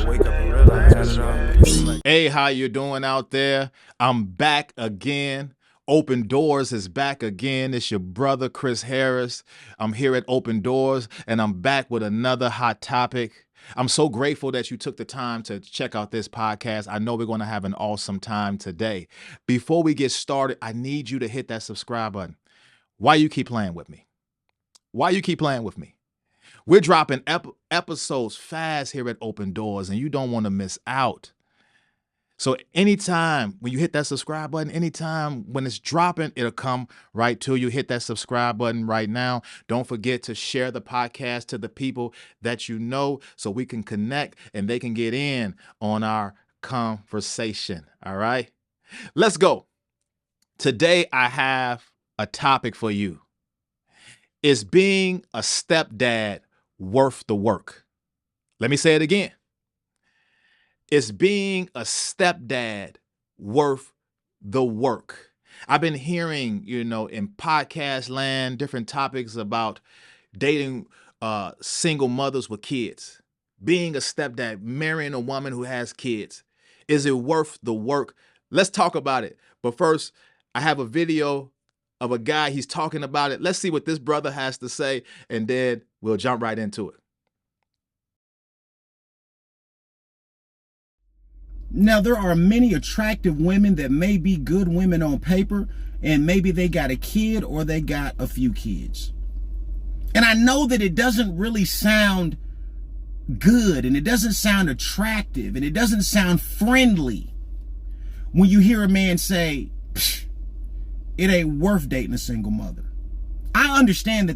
wake up and realize Hey, how you doing out there? I'm back again. Open Doors is back again. It's your brother, Chris Harris. I'm here at Open Doors, and I'm back with another hot topic. I'm so grateful that you took the time to check out this podcast. I know we're going to have an awesome time today. Before we get started, I need you to hit that subscribe button. Why you keep playing with me? Why you keep playing with me? We're dropping episodes fast here at Open Doors, and you don't want to miss out. So anytime when you hit that subscribe button, anytime when it's dropping, it'll come right to you. Hit that subscribe button right now. Don't forget to share the podcast to the people that you know so we can connect and they can get in on our conversation. All right, let's go. Today, I have a topic for you. Is being a stepdad worth the work? Let me say it again. Is being a stepdad worth the work? I've been hearing, in podcast land, different topics about dating single mothers with kids. Being a stepdad, marrying a woman who has kids. Is it worth the work? Let's talk about it. But first, I have a video of a guy, he's talking about it. Let's see what this brother has to say, and then we'll jump right into it. Now, there are many attractive women that may be good women on paper, and maybe they got a kid or they got a few kids. And I know that it doesn't really sound good, and it doesn't sound attractive, and it doesn't sound friendly when you hear a man say, it ain't worth dating a single mother. I understand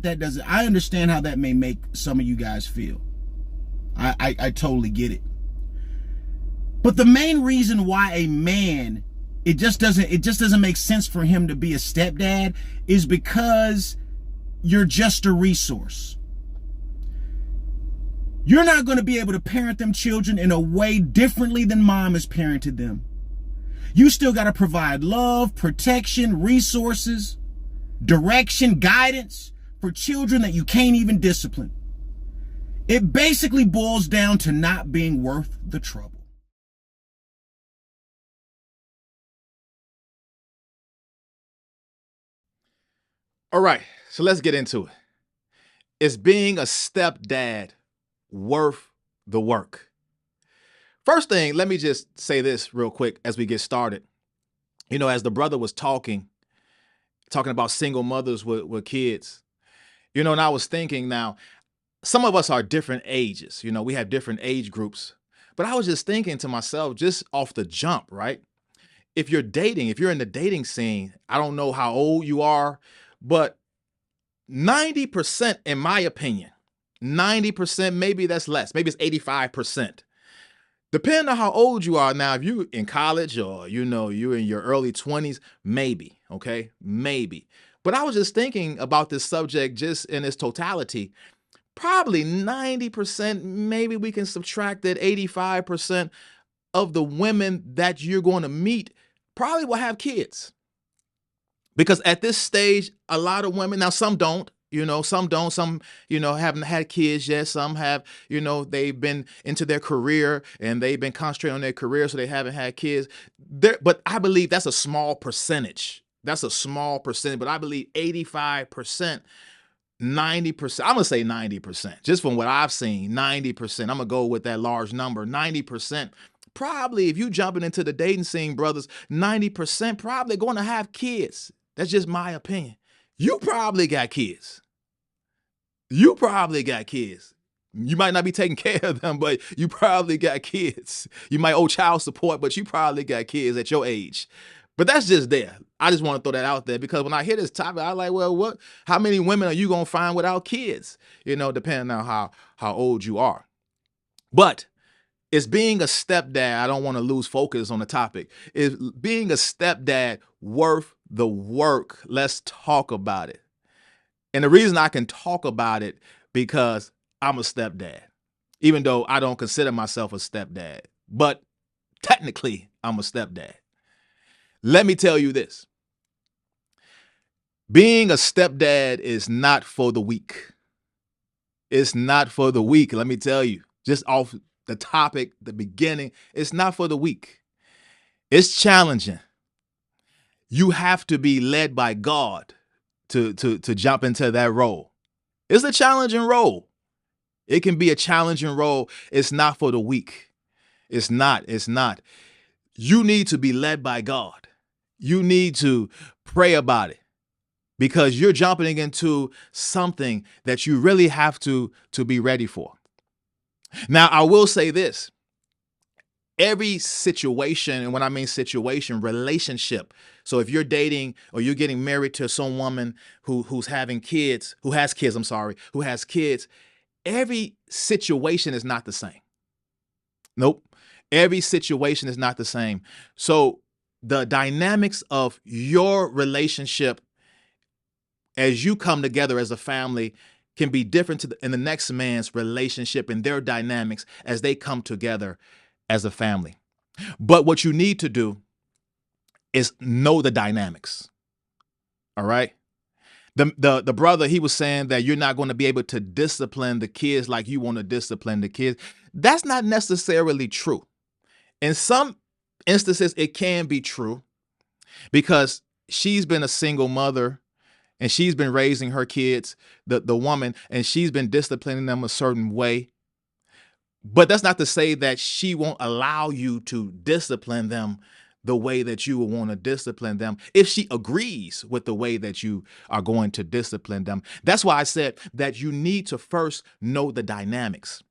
I understand how that may make some of you guys feel. I totally get it. But the main reason why a man, it just doesn't make sense for him to be a stepdad is because you're just a resource. You're not going to be able to parent them children in a way differently than mom has parented them. You still got to provide love, protection, resources, direction, guidance for children that you can't even discipline. It basically boils down to not being worth the trouble. All right, so let's get into it. Is being a stepdad worth the work? First thing, let me just say this real quick as we get started. As the brother was talking about single mothers with kids, and I was thinking now, some of us are different ages. We have different age groups. But I was just thinking to myself, just off the jump, right? If you're in the dating scene, I don't know how old you are, but 90%, in my opinion, 90%, maybe that's less, maybe it's 85%. Depending on how old you are now, if you're in college or, you're in your early 20s, maybe, okay, maybe. But I was just thinking about this subject just in its totality. Probably 90%, maybe we can subtract that 85% of the women that you're going to meet probably will have kids. Because at this stage, a lot of women, now some don't, some haven't had kids yet. Some have, they've been into their career and they've been concentrating on their career, so they haven't had kids. But I believe that's a small percentage. But I believe 85%, 90%, I'm going to say 90%, just from what I've seen, 90%. I'm going to go with that large number, 90%. Probably if you jumping into the dating scene, brothers, 90% probably going to have kids. That's just my opinion. You probably got kids. You might not be taking care of them, but you probably got kids. You might owe child support, but you probably got kids at your age. But that's just there. I just want to throw that out there because when I hear this topic, I'm like, well, how many women are you going to find without kids? Depending on how old you are. But is being a stepdad, I don't want to lose focus on the topic. Is being a stepdad worth the work? Let's talk about it. And the reason I can talk about it because I'm a stepdad, even though I don't consider myself a stepdad, but technically I'm a stepdad. Let me tell you this. Being a stepdad is not for the weak. It's not for the weak, let me tell you. Just off the topic, the beginning, it's not for the weak. It's challenging. You have to be led by God to jump into that role. It's a challenging role. It can be a challenging role. It's not for the weak. It's not. It's not. You need to be led by God. You need to pray about it because you're jumping into something that you really have to be ready for. Now, I will say this. Every situation, and when I mean situation, relationship. So if you're dating or you're getting married to some woman who's having kids, who has kids, I'm sorry, who has kids, every situation is not the same. Nope. Every situation is not the same. So the dynamics of your relationship as you come together as a family can be different in the next man's relationship and their dynamics as they come together as a family. But what you need to do is know the dynamics. All right. The brother, he was saying that you're not going to be able to discipline the kids like you want to discipline the kids. That's not necessarily true. In some instances, it can be true because she's been a single mother and she's been raising her kids, the woman, and she's been disciplining them a certain way. But that's not to say that she won't allow you to discipline them the way that you would want to discipline them if she agrees with the way that you are going to discipline them. That's why I said that you need to first know the dynamics.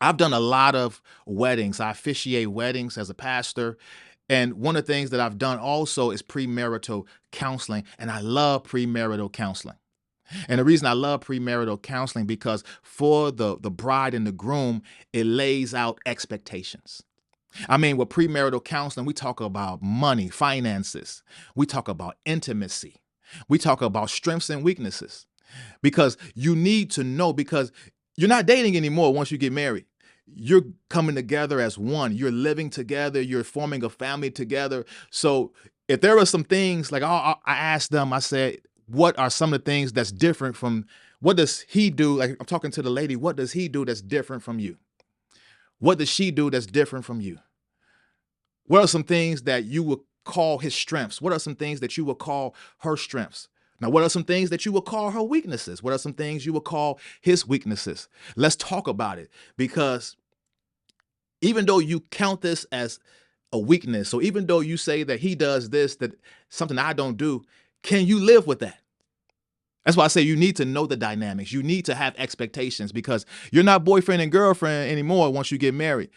I've done a lot of weddings. I officiate weddings as a pastor. And one of the things that I've done also is premarital counseling. And I love premarital counseling. And the reason I love premarital counseling because for the bride and the groom, it lays out expectations. I mean, with premarital counseling, we talk about money, finances. We talk about intimacy. We talk about strengths and weaknesses because you need to know because you're not dating anymore once you get married. You're coming together as one. You're living together. You're forming a family together. So if there are some things like I asked them, I said, what are some of the things that's different from what does he do? Like I'm talking to the lady, what does he do that's different from you? What does she do that's different from you? What are some things that you would call his strengths? What are some things that you would call her strengths? Now, what are some things that you would call her weaknesses? What are some things you would call his weaknesses? Let's talk about it because even though you count this as a weakness, so even though you say that he does this, that something I don't do, can you live with that? That's why I say you need to know the dynamics. You need to have expectations because you're not boyfriend and girlfriend anymore once you get married.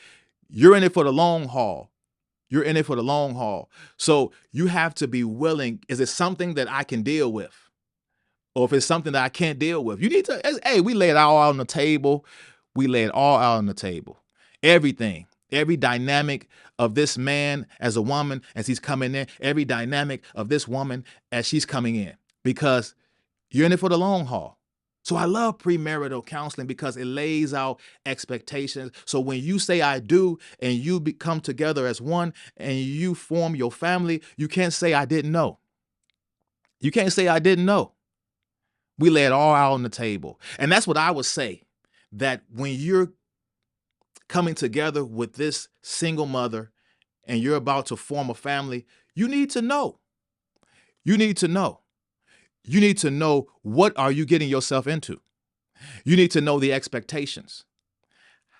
You're in it for the long haul. You're in it for the long haul. So you have to be willing. Is it something that I can deal with? Or if it's something that I can't deal with, you need to, hey, we lay it all out on the table. We lay it all out on the table. Everything, every dynamic of this man as a woman as he's coming in, every dynamic of this woman as she's coming in, because you're in it for the long haul. So I love premarital counseling because it lays out expectations. So when you say I do and you come together as one and you form your family, you can't say I didn't know. You can't say I didn't know. We lay it all out on the table. And that's what I would say, that when you're coming together with this single mother and you're about to form a family, you need to know. You need to know. You need to know what are you getting yourself into. You need to know the expectations.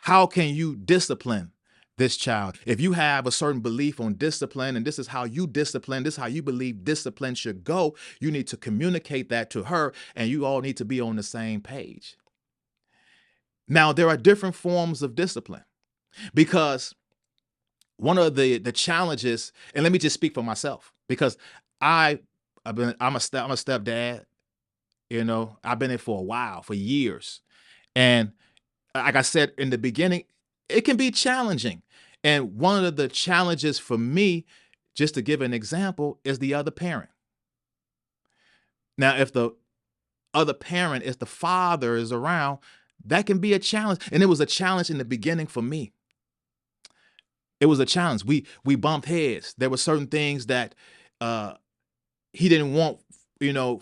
How can you discipline this child? If you have a certain belief on discipline and this is how you discipline, this is how you believe discipline should go, you need to communicate that to her and you all need to be on the same page. Now, there are different forms of discipline because one of the challenges, and let me just speak for myself because I'm a stepdad. You know, I've been in for a while, for years. And like I said in the beginning, it can be challenging. And one of the challenges for me, just to give an example, is the other parent. Now, if the other parent, if the father is around, that can be a challenge. And it was a challenge in the beginning for me. It was a challenge. We bumped heads. There were certain things that he didn't want,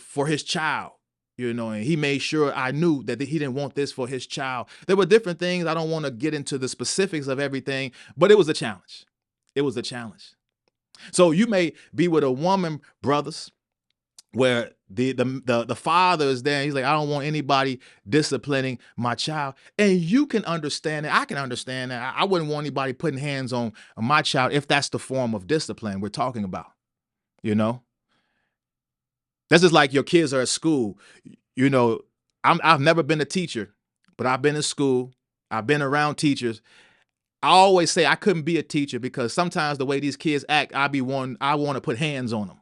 for his child. And he made sure I knew that he didn't want this for his child. There were different things. I don't want to get into the specifics of everything, but it was a challenge. It was a challenge. So you may be with a woman, brothers, where the father is there and he's like, I don't want anybody disciplining my child. And you can understand it. I can understand that. I wouldn't want anybody putting hands on my child if that's the form of discipline we're talking about. That's just like your kids are at school. I've never been a teacher, but I've been in school. I've been around teachers. I always say I couldn't be a teacher because sometimes the way these kids act, I want to put hands on them.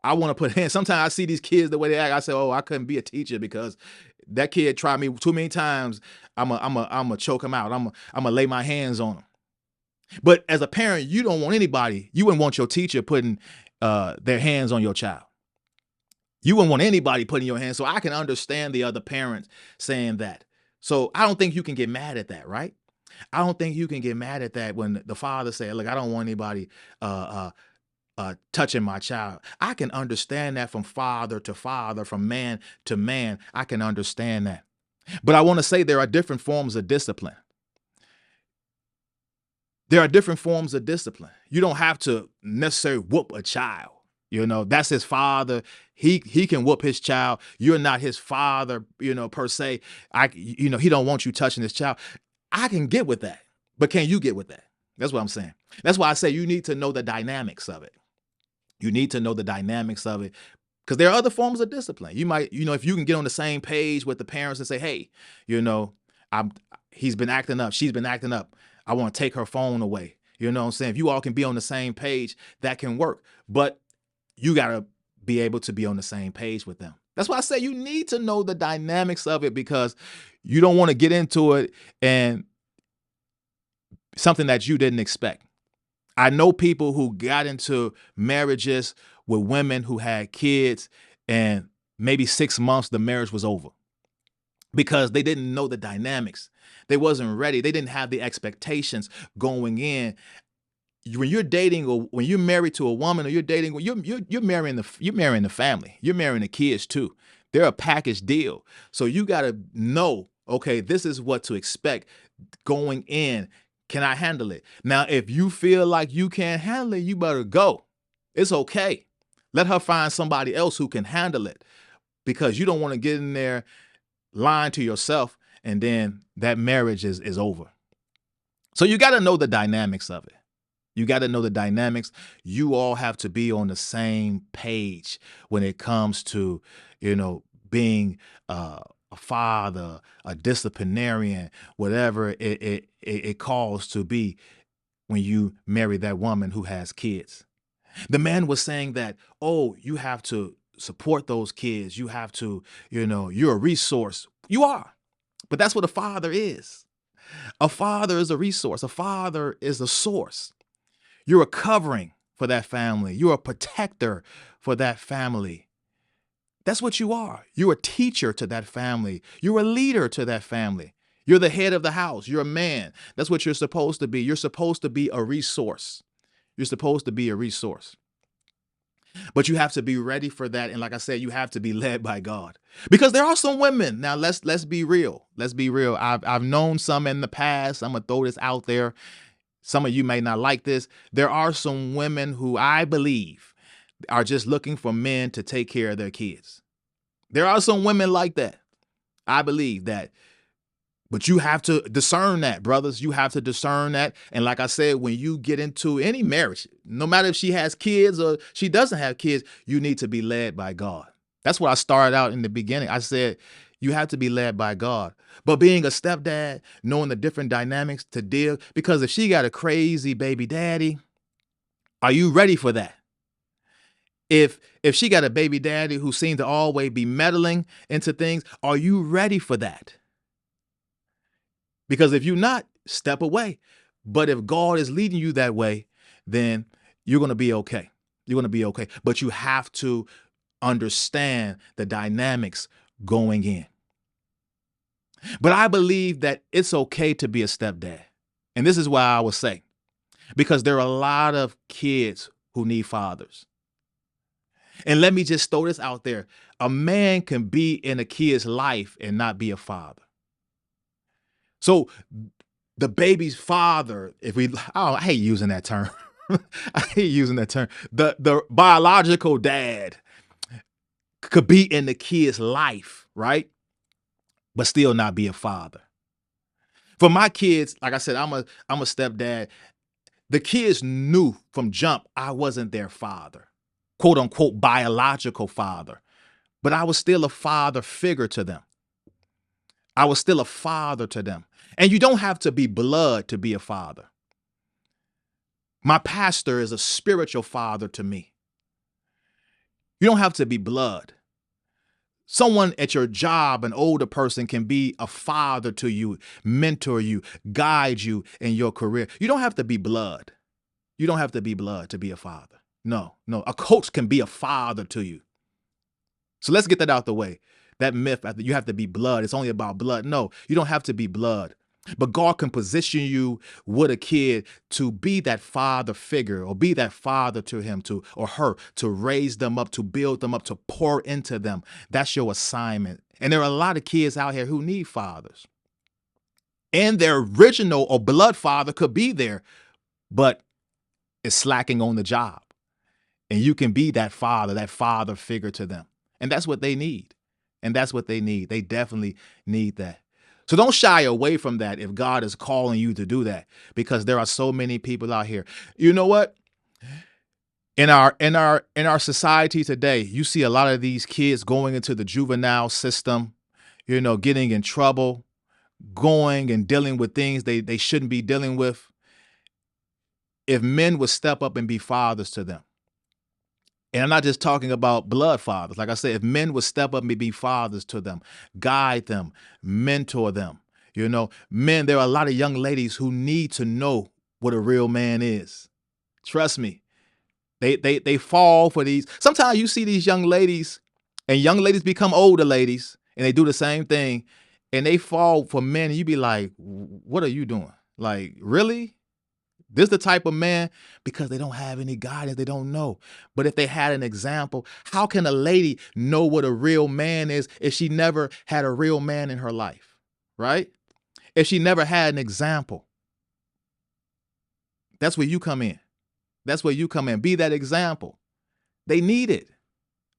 I want to put hands. Sometimes I see these kids the way they act. I say, "Oh, I couldn't be a teacher because that kid tried me too many times. I'm a choke him out. I'm a lay my hands on him." But as a parent, you don't want anybody. You wouldn't want your teacher putting their hands on your child. You wouldn't want anybody putting your hands. So I can understand the other parents saying that. So I don't think you can get mad at that, right? I don't think you can get mad at that when the father said, "Look, I don't want anybody touching my child." I can understand that from father to father, from man to man. I can understand that. But I want to say there are different forms of discipline. There are different forms of discipline. You don't have to necessarily whoop a child. That's his father. He can whoop his child. You're not his father, per se. He don't want you touching his child. I can get with that. But can you get with that? That's what I'm saying. That's why I say you need to know the dynamics of it. You need to know the dynamics of it because there are other forms of discipline. You might, if you can get on the same page with the parents and say, "Hey, he's been acting up. She's been acting up. I want to take her phone away." You know what I'm saying? If you all can be on the same page, that can work. But you got to be able to be on the same page with them. That's why I say you need to know the dynamics of it because you don't want to get into it and something that you didn't expect. I know people who got into marriages with women who had kids and maybe 6 months the marriage was over because they didn't know the dynamics. They wasn't ready. They didn't have the expectations going in. When you're dating or when you're married to a woman or you're dating, you're marrying the family. You're marrying the kids too. They're a package deal. So you got to know, okay, this is what to expect going in. Can I handle it? Now, if you feel like you can't handle it, you better go. It's okay. Let her find somebody else who can handle it because you don't want to get in there lying to yourself and then that marriage is over. So you got to know the dynamics of it. You got to know the dynamics. You all have to be on the same page when it comes to, being a father, a disciplinarian, whatever it calls to be when you marry that woman who has kids. The man was saying that, oh, you have to support those kids. You have to, you're a resource. You are. But that's what a father is. A father is a resource. A father is a source. You're a covering for that family. You're a protector for that family. That's what you are. You're a teacher to that family. You're a leader to that family. You're the head of the house. You're a man. That's what you're supposed to be. You're supposed to be a resource. You're supposed to be a resource. But you have to be ready for that. And like I said, you have to be led by God. Because there are some women. Now, let's be real. Let's be real. I've known some in the past. I'm going to throw this out there. Some of you may not like this. There are some women who I believe are just looking for men to take care of their kids. There are some women like that. I believe that. But you have to discern that, brothers. You have to discern that. And like I said, when you get into any marriage, no matter if she has kids or she doesn't have kids, you need to be led by God. That's what I started out in the beginning. I said, you have to be led by God. But being a stepdad, knowing the different dynamics to deal, because if she got a crazy baby daddy, are you ready for that? If she got a baby daddy who seems to always be meddling into things, are you ready for that? Because if you're not, step away. But if God is leading you that way, then you're going to be okay. You're going to be okay. But you have to understand the dynamics going in. But I believe that it's okay to be a stepdad. And this is why I would say, because there are a lot of kids who need fathers. And let me just throw this out there. A man can be in a kid's life and not be a father. So the baby's father, I hate using that term. I hate using that term. The biological dad could be in the kid's life, right? But still not be a father. For my kids, like I said, I'm a stepdad. The kids knew from jump I wasn't their father, quote unquote biological father, but I was still a father figure to them. I was still a father to them. And you don't have to be blood to be a father. My pastor is a spiritual father to me. You don't have to be blood. Someone at your job, an older person, can be a father to you, mentor you, guide you in your career. You don't have to be blood. You don't have to be blood to be a father. No. A coach can be a father to you. So let's get that out the way. That myth, you have to be blood. It's only about blood. No, you don't have to be blood. But God can position you with a kid to be that father figure, or be that father to him, to or her, to raise them up, to build them up, to pour into them. That's your assignment. And there are a lot of kids out here who need fathers. And their original or blood father could be there, but is slacking on the job. And you can be that father figure to them. And that's what they need. They definitely need that. So don't shy away from that if God is calling you to do that, because there are so many people out here. You know what? In our society today, you see a lot of these kids going into the juvenile system, getting in trouble, going and dealing with things they shouldn't be dealing with. If men would step up and be fathers to them. And I'm not just talking about blood fathers. Like I said, if men would step up and be fathers to them, guide them, mentor them. Men, there are a lot of young ladies who need to know what a real man is. Trust me. They fall for these. Sometimes you see these young ladies, and young ladies become older ladies, and they do the same thing, and they fall for men, and you be like, what are you doing? Like, really? This is the type of man, because they don't have any guidance. They don't know. But if they had an example, how can a lady know what a real man is if she never had a real man in her life, right? If she never had an example. That's where you come in. Be that example. They need it.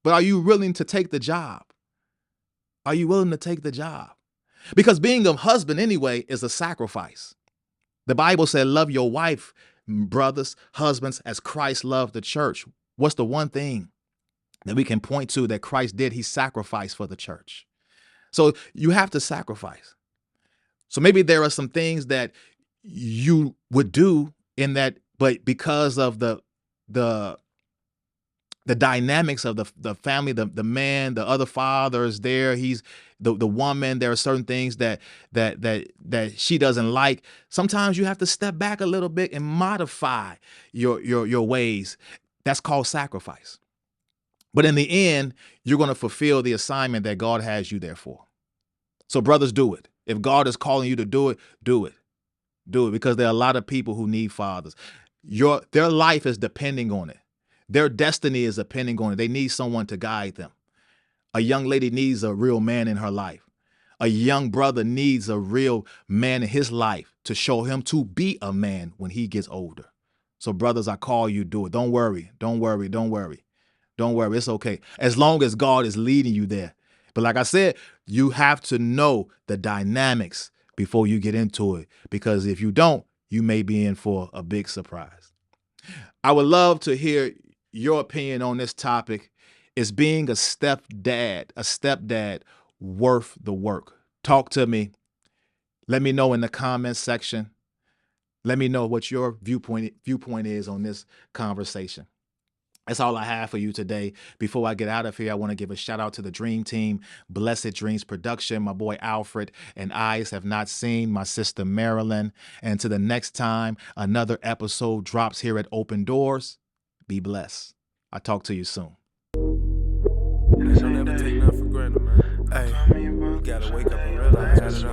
But are you willing to take the job? Because being a husband anyway is a sacrifice. The Bible said, love your wife, brothers, husbands, as Christ loved the church. What's the one thing that we can point to that Christ did? He sacrificed for the church. So you have to sacrifice. So maybe there are some things that you would do in that, but because of the dynamics of the family, the man, the other father is there. He's the woman. There are certain things that she doesn't like. Sometimes you have to step back a little bit and modify your ways. That's called sacrifice. But in the end, you're going to fulfill the assignment that God has you there for. So brothers, do it. If God is calling you to do it, do it. Do it, because there are a lot of people who need fathers. Their life is depending on it. Their destiny is depending on it. They need someone to guide them. A young lady needs a real man in her life. A young brother needs a real man in his life to show him to be a man when he gets older. So brothers, I call you, do it. Don't worry. It's okay. As long as God is leading you there. But like I said, you have to know the dynamics before you get into it, because if you don't, you may be in for a big surprise. I would love to hear your opinion on this topic. Is being a stepdad worth the work? Talk to me. Let me know in the comments section. Let me know what your viewpoint is on this conversation. That's all I have for you today. Before I get out of here, I want to give a shout out to the Dream Team, Blessed Dreams Production, my boy Alfred, and Eyes Have Not Seen, my sister Marilyn. And to the next time another episode drops here at Open Doors, be blessed. I'll talk to you soon. Don't ever take nothing for granted, man. Hey, you gotta wake up and realize